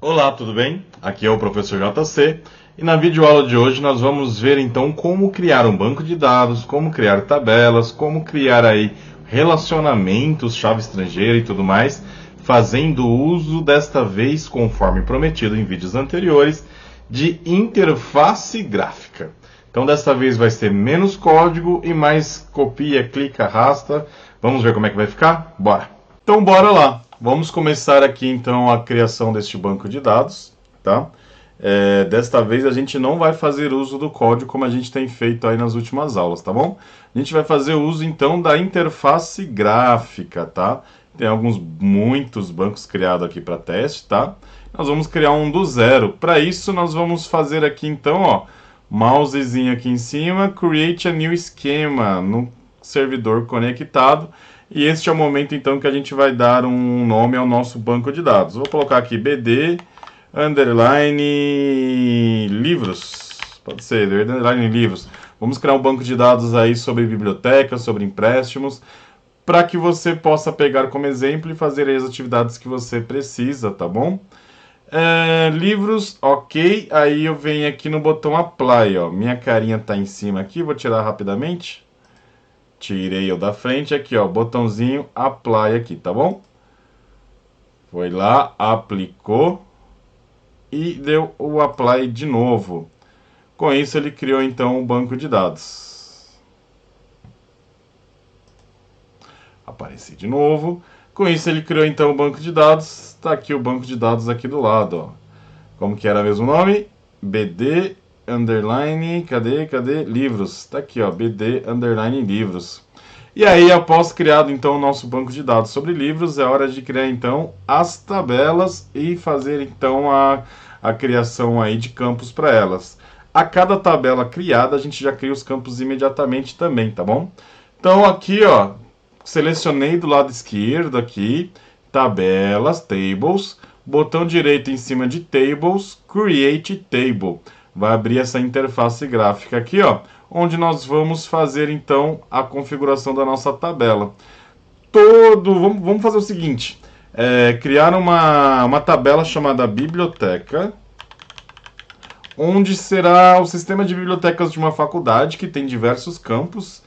Olá, tudo bem? Aqui é o professor JC e na videoaula de hoje nós vamos ver então como criar um banco de dados, como criar tabelas, como criar aí relacionamentos, chave estrangeira e tudo mais, fazendo uso desta vez, conforme prometido em vídeos anteriores, de interface gráfica. Então desta vez vai ser menos código e mais copia, clica, arrasta. Vamos ver como é que vai ficar? Bora! Então bora lá! Vamos começar aqui então a criação deste banco de dados, tá? Desta vez a gente não vai fazer uso do código como a gente tem feito aí nas últimas aulas, tá bom? A gente vai fazer uso então da interface gráfica, tá? Tem muitos bancos criados aqui para teste, tá? Nós vamos criar um do zero. Para isso nós vamos fazer aqui então, ó, mousezinho aqui em cima, create a new schema no servidor conectado. E este é o momento então que a gente vai dar um nome ao nosso banco de dados. Vou colocar aqui BD underline livros. Pode ser, underline livros. Vamos criar um banco de dados aí sobre bibliotecas, sobre empréstimos, para que você possa pegar como exemplo e fazer as atividades que você precisa, tá bom? Livros, ok. Aí eu venho aqui no botão Apply, ó. Minha carinha tá em cima aqui, vou tirar rapidamente. Tirei eu da frente aqui, ó, botãozinho Apply aqui, tá bom? Foi lá, aplicou e deu o Apply de novo. Com isso ele criou então um banco de dados. Apareci de novo. Com isso ele criou então o banco de dados. Está aqui o banco de dados aqui do lado, ó. Como que era mesmo o nome? BD underline, cadê? Livros. Tá aqui, ó, BD underline livros. E aí, após criado então o nosso banco de dados sobre livros, é hora de criar então as tabelas e fazer então a criação aí de campos para elas. A cada tabela criada, a gente já cria os campos imediatamente também, tá bom? Então aqui, ó, selecionei do lado esquerdo aqui, tabelas, tables, botão direito em cima de tables, create table. Vai abrir essa interface gráfica aqui, ó, onde nós vamos fazer então a configuração da nossa tabela. Vamos fazer o seguinte, criar uma tabela chamada biblioteca, onde será o sistema de bibliotecas de uma faculdade que tem diversos campos,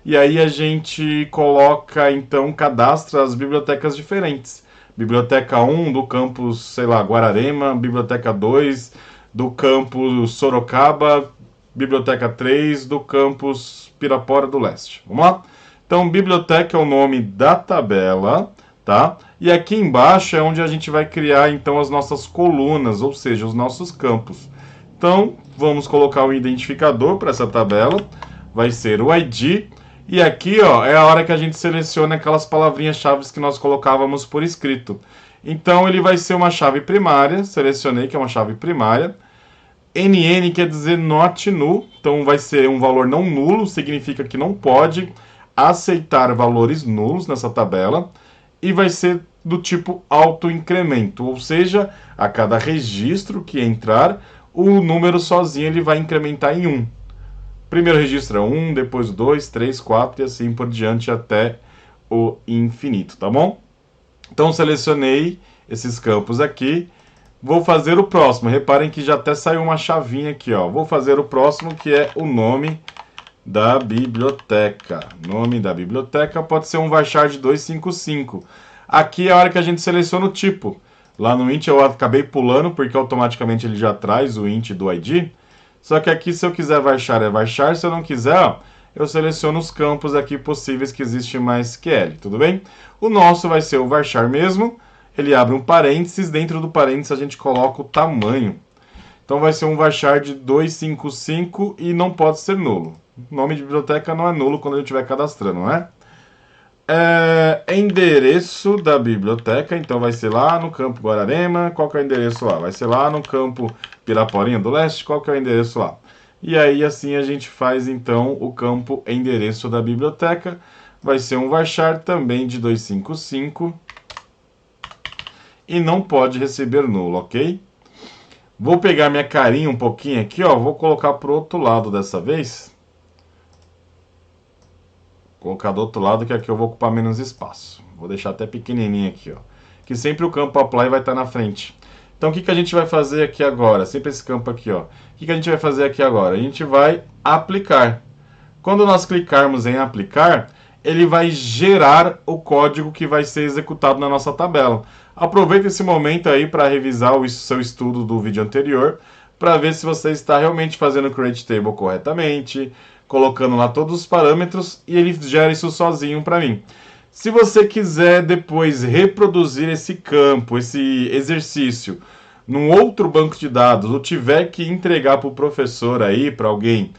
e aí a gente coloca, então, cadastra as bibliotecas diferentes. Biblioteca 1 do campus, sei lá, Guararema, Biblioteca 2 do campus Sorocaba, Biblioteca 3 do campus Pirapora do Leste. Vamos lá? Então, biblioteca é o nome da tabela, tá? E aqui embaixo é onde a gente vai criar, então, as nossas colunas, ou seja, os nossos campos. Então, vamos colocar um identificador para essa tabela, vai ser o ID, e aqui, ó, é a hora que a gente seleciona aquelas palavrinhas-chave que nós colocávamos por escrito. Então, ele vai ser uma chave primária, selecionei que é uma chave primária. NN quer dizer not null, então vai ser um valor não nulo, significa que não pode aceitar valores nulos nessa tabela. E vai ser do tipo autoincremento, ou seja, a cada registro que entrar, o número sozinho ele vai incrementar em 1. Primeiro registro é 1, depois 2, 3, 4 e assim por diante até o infinito, tá bom? Então selecionei esses campos aqui. Vou fazer o próximo. Reparem que já até saiu uma chavinha aqui, ó. Vou fazer o próximo, que é o nome da biblioteca. Nome da biblioteca pode ser um varchar de 255. Aqui é a hora que a gente seleciona o tipo. Lá no int eu acabei pulando, porque automaticamente ele já traz o int do ID. Só que aqui, se eu quiser varchar, é varchar. Se eu não quiser, ó, eu seleciono os campos aqui possíveis que existe mais QL, tudo bem? O nosso vai ser o varchar mesmo. Ele abre um parênteses, dentro do parênteses a gente coloca o tamanho. Então vai ser um varchar de 255 e não pode ser nulo. O nome de biblioteca não é nulo quando a gente estiver cadastrando, não é? Endereço da biblioteca, então vai ser lá no campo Guararema. Qual que é o endereço lá? Vai ser lá no campo Piraporinha do Leste. Qual que é o endereço lá? E aí assim a gente faz então o campo endereço da biblioteca. Vai ser um varchar também de 255 e não pode receber nulo, ok? Vou pegar minha carinha um pouquinho aqui, ó, vou colocar pro outro lado dessa vez. Colocar do outro lado, que aqui eu vou ocupar menos espaço. Vou deixar até pequenininho aqui, ó. Que sempre o campo apply vai estar na frente. Então, o que a gente vai fazer aqui agora? Sempre esse campo aqui, ó. O que a gente vai fazer aqui agora? A gente vai aplicar. Quando nós clicarmos em aplicar, ele vai gerar o código que vai ser executado na nossa tabela. Aproveita esse momento aí para revisar o seu estudo do vídeo anterior, para ver se você está realmente fazendo o Create Table corretamente, colocando lá todos os parâmetros e ele gera isso sozinho para mim. Se você quiser depois reproduzir esse campo, esse exercício, num outro banco de dados, ou tiver que entregar para o professor aí, para alguém,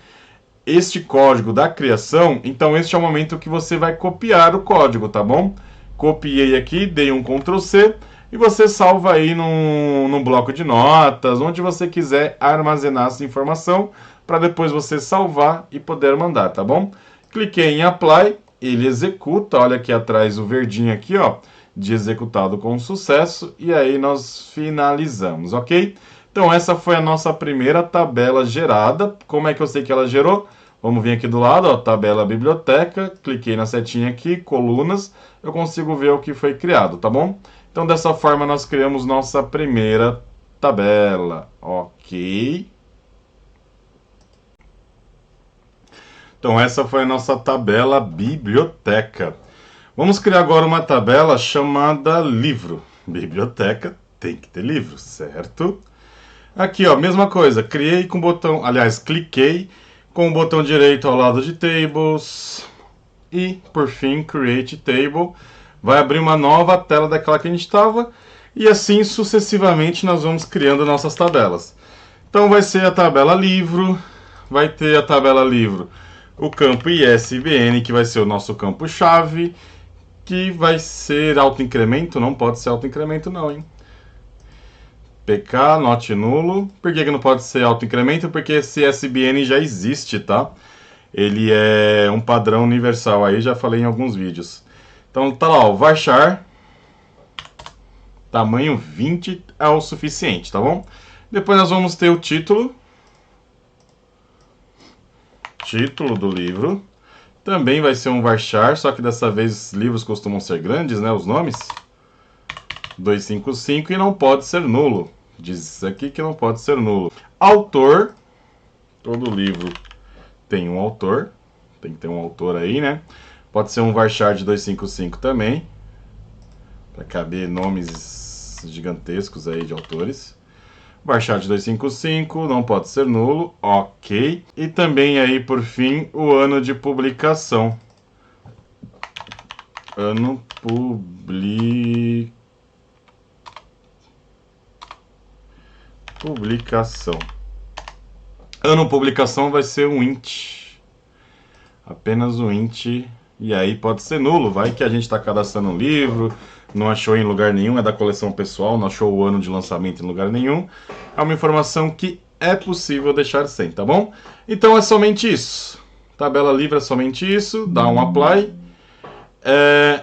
este código da criação, então este é o momento que você vai copiar o código, tá bom? Copiei aqui, dei um Ctrl C e você salva aí num bloco de notas, onde você quiser armazenar essa informação, para depois você salvar e poder mandar, tá bom? Cliquei em Apply, ele executa, olha aqui atrás o verdinho aqui, ó, de executado com sucesso, e aí nós finalizamos, ok? Então essa foi a nossa primeira tabela gerada. Como é que eu sei que ela gerou? Vamos vir aqui do lado, ó, tabela biblioteca, cliquei na setinha aqui, colunas, eu consigo ver o que foi criado, tá bom? Então dessa forma nós criamos nossa primeira tabela, ok? Então essa foi a nossa tabela biblioteca. Vamos criar agora uma tabela chamada livro. Biblioteca tem que ter livro, certo? Aqui, ó, mesma coisa, criei com o botão, aliás, cliquei com o botão direito ao lado de Tables e, por fim, Create Table. Vai abrir uma nova tela daquela que a gente estava e assim sucessivamente nós vamos criando nossas tabelas. Então vai ser a tabela livro, vai ter a tabela livro, o campo ISBN, que vai ser o nosso campo-chave, que vai ser autoincremento, não pode ser autoincremento não, hein? PK, not nulo. Por que não pode ser autoincremento? Porque esse SBN já existe, tá? Ele é um padrão universal, aí já falei em alguns vídeos. Então tá lá, ó, varchar, tamanho 20 é o suficiente, tá bom? Depois nós vamos ter o título. Título do livro. Também vai ser um varchar, só que dessa vez os livros costumam ser grandes, né, os nomes. 255 e não pode ser nulo. Diz aqui que não pode ser nulo. Autor. Todo livro tem um autor. Tem que ter um autor aí, né? Pode ser um varchar de 255 também. Para caber nomes gigantescos aí de autores. Varchar de 255, não pode ser nulo. Ok. E também aí, por fim, o ano de publicação. Ano publicação. Ano publicação vai ser um int. Apenas um int. E aí pode ser nulo. Vai que a gente está cadastrando um livro, não achou em lugar nenhum, é da coleção pessoal, não achou o ano de lançamento em lugar nenhum. É uma informação que é possível deixar sem, tá bom? Então é somente isso. Tabela livre é somente isso. Dá um apply.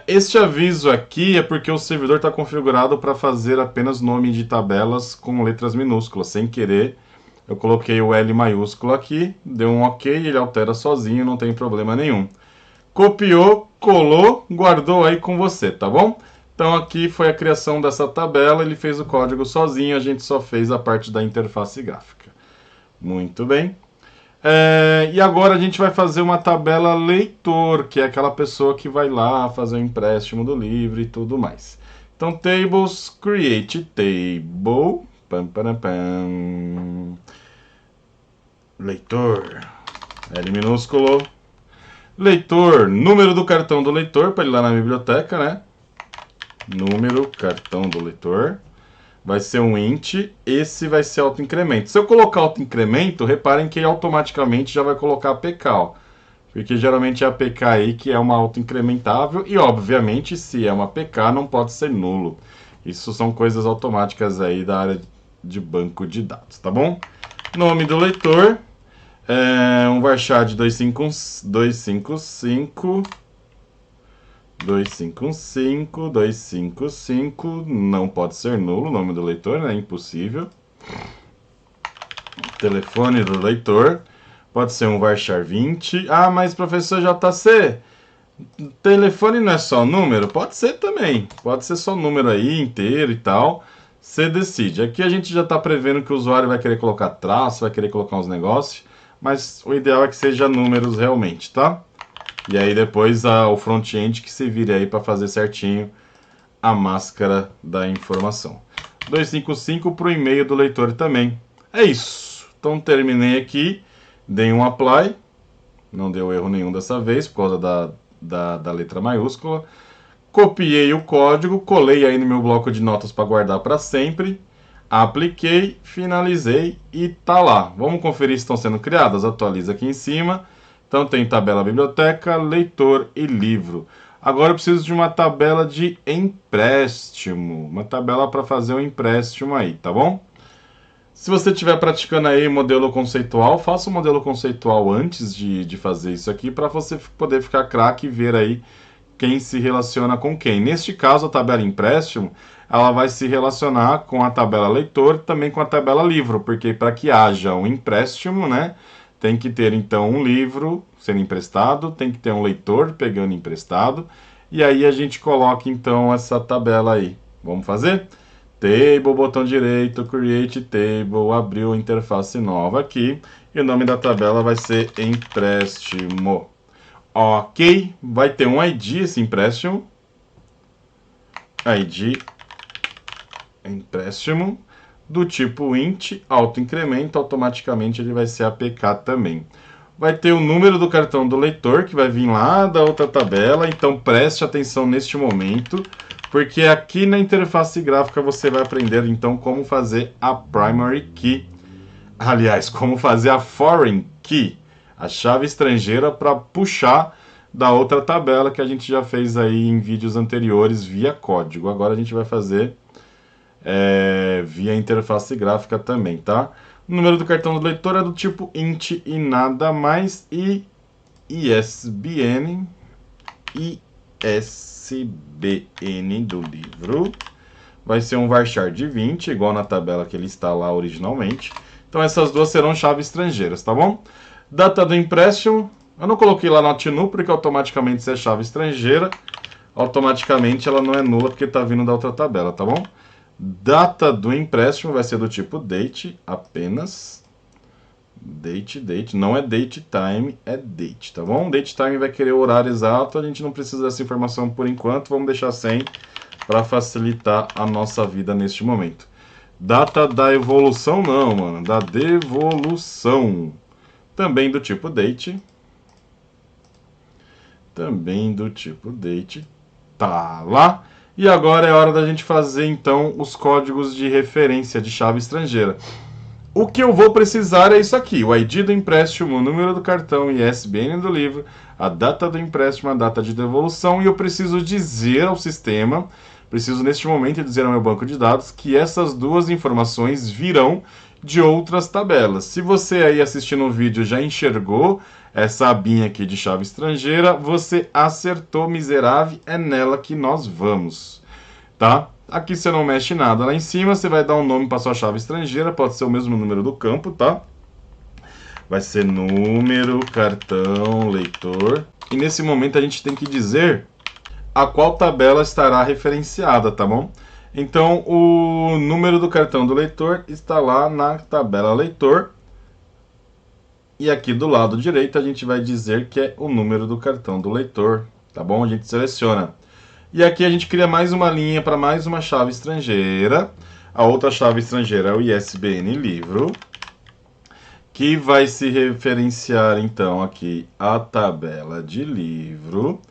Este aviso aqui é porque o servidor está configurado para fazer apenas nome de tabelas com letras minúsculas. Sem querer, eu coloquei o L maiúsculo aqui, deu um ok, ele altera sozinho, não tem problema nenhum. Copiou, colou, guardou aí com você, tá bom? Então aqui foi a criação dessa tabela, ele fez o código sozinho, a gente só fez a parte da interface gráfica. Muito bem. E agora a gente vai fazer uma tabela leitor, que é aquela pessoa que vai lá fazer o empréstimo do livro e tudo mais. Então, tables, create table, pam, pam, pam. Leitor, L minúsculo, leitor, número do cartão do leitor, para ele ir lá na biblioteca, né? Número, cartão do leitor. Vai ser um int, esse vai ser autoincremento. Se eu colocar autoincremento, reparem que ele automaticamente já vai colocar APK, ó. Porque geralmente é APK aí que é uma autoincrementável e, obviamente, se é uma APK, não pode ser nulo. Isso são coisas automáticas aí da área de banco de dados, tá bom? Nome do leitor, um varchar de 255, 255, não pode ser nulo o nome do leitor, né? Impossível. Telefone do leitor, pode ser um varchar 20. Ah, mas professor JC, telefone não é só número? Pode ser também, pode ser só número aí, inteiro e tal. você decide. Aqui a gente já está prevendo que o usuário vai querer colocar traço, vai querer colocar uns negócios, mas o ideal é que seja números realmente, tá? E aí depois o front-end que se vire aí para fazer certinho a máscara da informação. 255 para o e-mail do leitor também. É isso. Então terminei aqui, dei um apply, não deu erro nenhum dessa vez por causa da letra maiúscula. Copiei o código, colei aí no meu bloco de notas para guardar para sempre. Apliquei, finalizei e tá lá. Vamos conferir se estão sendo criadas. Atualiza aqui em cima. Então tem tabela biblioteca, leitor e livro. Agora eu preciso de uma tabela de empréstimo. Uma tabela para fazer um empréstimo aí, tá bom? Se você estiver praticando aí modelo conceitual, faça o modelo conceitual antes de fazer isso aqui para você poder ficar craque e ver aí quem se relaciona com quem. Neste caso, a tabela empréstimo, ela vai se relacionar com a tabela leitor, também com a tabela livro, porque para que haja um empréstimo, né, tem que ter então um livro sendo emprestado, tem que ter um leitor pegando emprestado, e aí a gente coloca então essa tabela aí. Vamos fazer? Table, botão direito, Create Table, abriu a interface nova aqui, e o nome da tabela vai ser empréstimo. Ok, vai ter um ID esse empréstimo. ID empréstimo do tipo int, autoincremento, automaticamente ele vai ser APK também. Vai ter o número do cartão do leitor, que vai vir lá da outra tabela, então preste atenção neste momento, porque aqui na interface gráfica você vai aprender então como fazer a primary key. Aliás, como fazer a foreign key, a chave estrangeira para puxar da outra tabela que a gente já fez aí em vídeos anteriores via código. Agora a gente vai fazer via interface gráfica também, tá? O número do cartão do leitor é do tipo int e nada mais, e ISBN do livro vai ser um varchar de 20, igual na tabela que ele está lá originalmente. Então essas duas serão chaves estrangeiras, tá bom? Data do empréstimo, eu não coloquei lá no TNU porque automaticamente se é chave estrangeira, automaticamente ela não é nula porque está vindo da outra tabela, tá bom? Data do empréstimo vai ser do tipo date apenas. Date, não é date time, é date, tá bom? Date time vai querer o horário exato, a gente não precisa dessa informação por enquanto, vamos deixar sem para facilitar a nossa vida neste momento. Data da evolução não, mano, da devolução. Também do tipo date. Também do tipo date. Tá lá. E agora é hora da gente fazer então os códigos de referência de chave estrangeira. O que eu vou precisar é isso aqui: o ID do empréstimo, o número do cartão e ISBN do livro, a data do empréstimo, a data de devolução, e eu preciso dizer ao sistema, preciso neste momento dizer ao meu banco de dados que essas duas informações virão de outras tabelas. Se você aí assistindo o vídeo já enxergou essa abinha aqui de chave estrangeira, você acertou, miserável, é nela que nós vamos, tá? Aqui você não mexe nada, lá em cima você vai dar um nome para sua chave estrangeira, pode ser o mesmo número do campo, tá? Vai ser número, cartão, leitor, e nesse momento a gente tem que dizer a qual tabela estará referenciada, tá bom? Então, o número do cartão do leitor está lá na tabela leitor. E aqui do lado direito a gente vai dizer que é o número do cartão do leitor, tá bom? A gente seleciona. E aqui a gente cria mais uma linha para mais uma chave estrangeira. A outra chave estrangeira é o ISBN livro, que vai se referenciar então aqui a tabela de livro.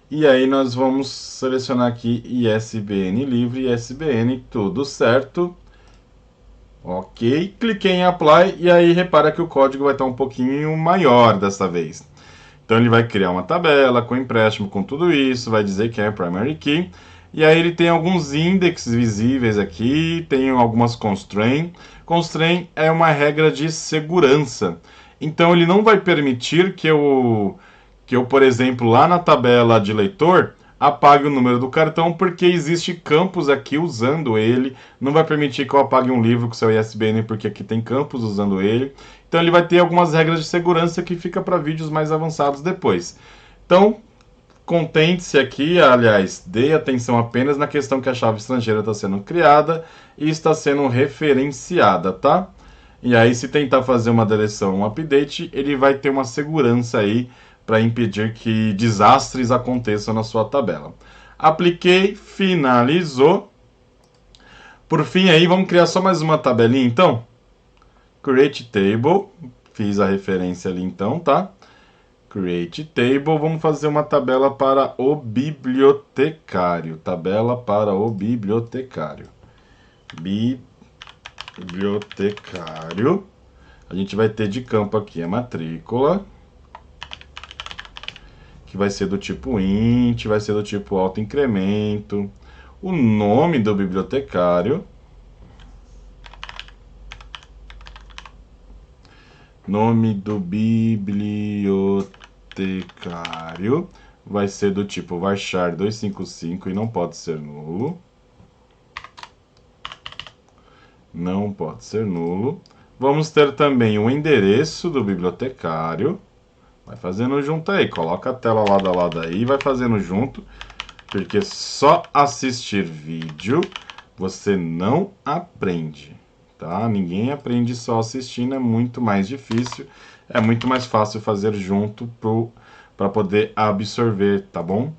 E aí nós vamos selecionar aqui ISBN livre e ISBN, tudo certo. Ok, cliquei em Apply e aí repara que o código vai estar um pouquinho maior dessa vez. Então ele vai criar uma tabela com empréstimo, com tudo isso, vai dizer que é Primary Key. E aí ele tem alguns indexes visíveis aqui, tem algumas constraint. Constraint é uma regra de segurança. Então ele não vai permitir que eu, por exemplo, lá na tabela de leitor, apague o número do cartão, porque existe campos aqui usando ele. Não vai permitir que eu apague um livro com seu ISBN, porque aqui tem campos usando ele. Então ele vai ter algumas regras de segurança que fica para vídeos mais avançados depois. Então, Contente-se aqui, aliás, dê atenção apenas na questão que a chave estrangeira está sendo criada e está sendo referenciada, tá? E aí, se tentar fazer uma deleção, um update, ele vai ter uma segurança aí para impedir que desastres aconteçam na sua tabela. Apliquei, finalizou. Por fim aí, vamos criar só mais uma tabelinha então? Create Table, fiz a referência ali então, tá? Create Table, vamos fazer uma tabela para o bibliotecário. Tabela para o bibliotecário. Bibliotecário. A gente vai ter de campo aqui a matrícula, que vai ser do tipo int, vai ser do tipo autoincremento. O nome do bibliotecário. Nome do bibliotecário vai ser do tipo varchar 255 e não pode ser nulo. Não pode ser nulo. Vamos ter também o endereço do bibliotecário. Vai fazendo junto aí, coloca a tela lado a lado aí, vai fazendo junto, porque só assistir vídeo você não aprende, tá? Ninguém aprende só assistindo, é muito mais difícil, é muito mais fácil fazer junto para poder absorver, tá bom?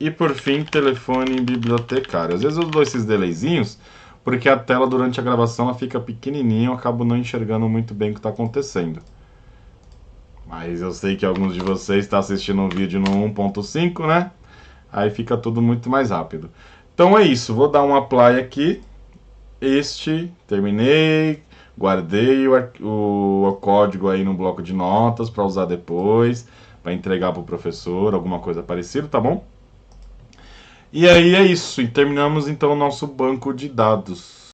E por fim, telefone bibliotecário. Às vezes eu dou esses delayzinhos, porque a tela durante a gravação ela fica pequenininha, eu acabo não enxergando muito bem o que está acontecendo. Mas eu sei que alguns de vocês estão assistindo o vídeo no 1.5, né? Aí fica tudo muito mais rápido. Então é isso, vou dar um apply aqui. Terminei, guardei o código aí no bloco de notas para usar depois, para entregar para o professor, alguma coisa parecida, tá bom? E aí é isso, e terminamos então o nosso banco de dados.